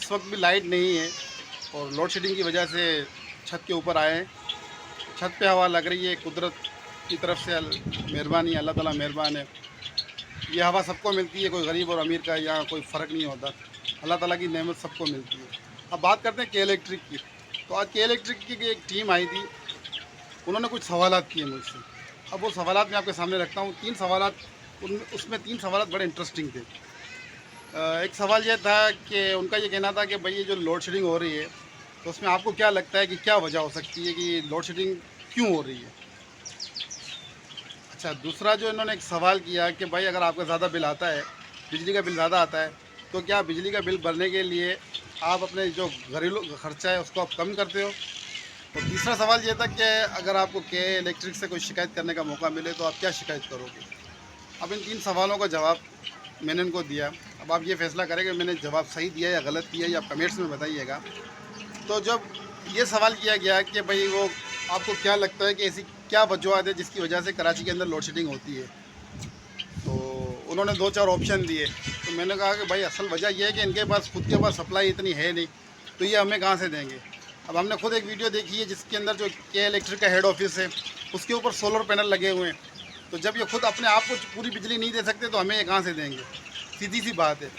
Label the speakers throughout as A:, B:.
A: इस वक्त भी लाइट नहीं है और लोड शेडिंग की वजह से छत के ऊपर आए हैं। छत पे हवा लग रही है, कुदरत की तरफ से मेहरबानी, अल्लाह ताला मेहरबान है। ये हवा सबको मिलती है, कोई गरीब और अमीर का यहाँ कोई फ़र्क नहीं होता। अल्लाह ताला की नेमत सबको मिलती है। अब बात करते हैं के इलेक्ट्रिक की। तो आज के इलेक्ट्रिक की एक टीम आई थी, उन्होंने कुछ सवालात किए मुझसे। अब वो सवालात मैं आपके सामने रखता हूँ। 3 सवालात, उसमें 3 सवालात बड़े इंटरेस्टिंग थे। एक सवाल ये था कि उनका ये कहना था कि भाई ये जो लोड शेडिंग हो रही है, तो उसमें आपको क्या लगता है कि क्या वजह हो सकती है कि लोड शेडिंग क्यों हो रही है? अच्छा, दूसरा जो इन्होंने एक सवाल किया कि भाई अगर आपका ज़्यादा बिल आता है, बिजली का बिल ज़्यादा आता है, तो क्या बिजली का बिल भरने के लिए आप अपने जो घरेलू खर्चा है उसको आप कम करते हो? और तीसरा सवाल ये था कि अगर आपको के इलेक्ट्रिक से कोई शिकायत करने का मौका मिले तो आप क्या शिकायत करोगे? अब इन 3 सवालों का जवाब मैंने इनको दिया। अब आप ये फ़ैसला करें कि मैंने जवाब सही दिया या गलत दिया, या कमेंट्स में बताइएगा। तो जब ये सवाल किया गया कि भाई वो आपको क्या लगता है कि ऐसी क्या वजूहत है जिसकी वजह से कराची के अंदर लोड शेडिंग होती है, तो उन्होंने 2-4 ऑप्शन दिए। तो मैंने कहा कि भाई असल वजह यह है कि इनके पास खुद के पास सप्लाई इतनी है नहीं, तो ये हमें कहाँ से देंगे। अब हमने खुद एक वीडियो देखी है जिसके अंदर जो के इलेक्ट्रिक का हेड ऑफिस है, उसके ऊपर सोलर पैनल लगे हुए हैं। तो जब ये खुद अपने आप को पूरी बिजली नहीं दे सकते तो हमें ये कहाँ से देंगे? सीधी सी बात है।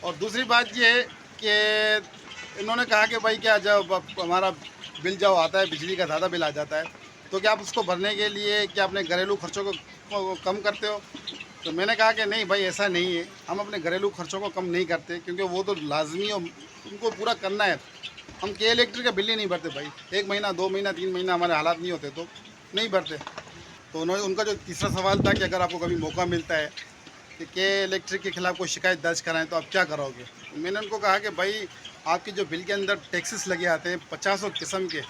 A: और दूसरी बात ये है कि इन्होंने कहा कि भाई क्या जब हमारा बिल जब आता है, बिजली का ज़्यादा बिल आ जाता है, तो क्या आप उसको भरने के लिए क्या अपने घरेलू खर्चों को कम करते हो? तो मैंने कहा कि नहीं भाई, ऐसा नहीं है। हम अपने घरेलू खर्चों को कम नहीं करते, क्योंकि वो तो लाजमी और उनको पूरा करना है। हम के इलेक्ट्रिक का बिल ही नहीं भरते भाई। 1 महीना, 2 महीना, 3 महीना हमारे हालात नहीं होते तो नहीं भरते। तो उन्होंने, उनका जो तीसरा सवाल था कि अगर आपको कभी मौका मिलता है कि के इलेक्ट्रिक के ख़िलाफ़ कोई शिकायत दर्ज कराएं तो आप क्या करोगे? तो मैंने उनको कहा कि भाई आपके जो बिल के अंदर टैक्सेस लगे आते हैं 50 किस्म के,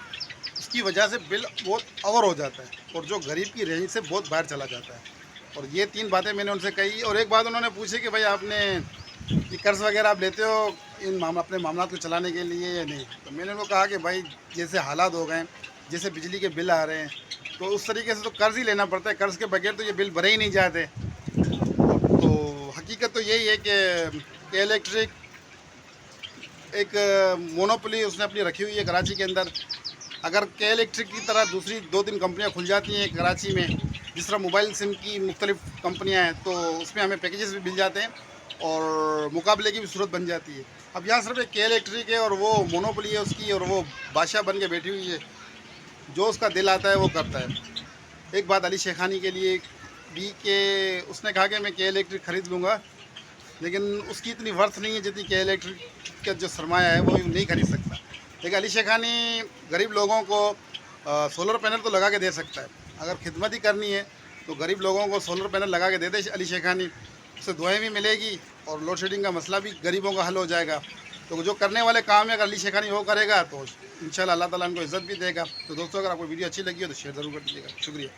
A: उसकी वजह से बिल बहुत ओवर हो जाता है और जो गरीब की रेंज से बहुत बाहर चला जाता है। और ये 3 बातें मैंने उनसे कही। और एक बात उन्होंने पूछी कि भाई आपने ये कर्ज़ वगैरह आप लेते हो अपने मामला को चलाने के लिए या नहीं? तो मैंने उनको कहा कि भाई जैसे हालात हो गए हैं, जैसे बिजली के बिल आ रहे हैं, तो उस तरीके से तो कर्ज़ ही लेना पड़ता है। कर्ज़ के बगैर तो ये बिल भरे ही नहीं जाते। तो हकीकत तो यही है कि इलेक्ट्रिक एक मोनोपोली उसने अपनी रखी हुई है कराची के अंदर। अगर के इलेक्ट्रिक की तरह दूसरी 2-3 कंपनियां खुल जाती हैं कराची में, जिस तरह मोबाइल सिम की मुख्तलिफ कंपनियां हैं, तो उसमें हमें पैकेजेस भी मिल जाते हैं और मुकाबले की भी सूरत बन जाती है। अब यहाँ सिर्फ एक के इलेक्ट्रिक है और वो मोनोपोली है उसकी, और वो बादशाह बन के बैठी हुई है। जो उसका दिल आता है वो करता है। एक बात अली शेखानी के लिए भी कि उसने कहा कि मैं के इलेक्ट्रिक ख़रीद लूँगा, लेकिन उसकी इतनी वर्थ नहीं है जितनी के इलेक्ट्रिक का जो सरमाया है वो नहीं खरीद सकता। लेकिन अली शेखानी गरीब लोगों को सोलर पैनल तो लगा के दे सकता है। अगर खिदमत ही करनी है तो गरीब लोगों को सोलर पैनल लगा के दे दे अली शेखानी, उससे दुआएं भी मिलेगी और लोड शेडिंग का मसला भी गरीबों का हल हो जाएगा। तो जो करने वाले काम है अगर अली शेखानी वो करेगा तो इंशाल्लाह अल्लाह ताला उनको इज़्ज़त भी देगा। तो दोस्तों, अगर आपको वीडियो अच्छी लगी हो तो शेयर ज़रूर कर दीजिएगा। शुक्रिया।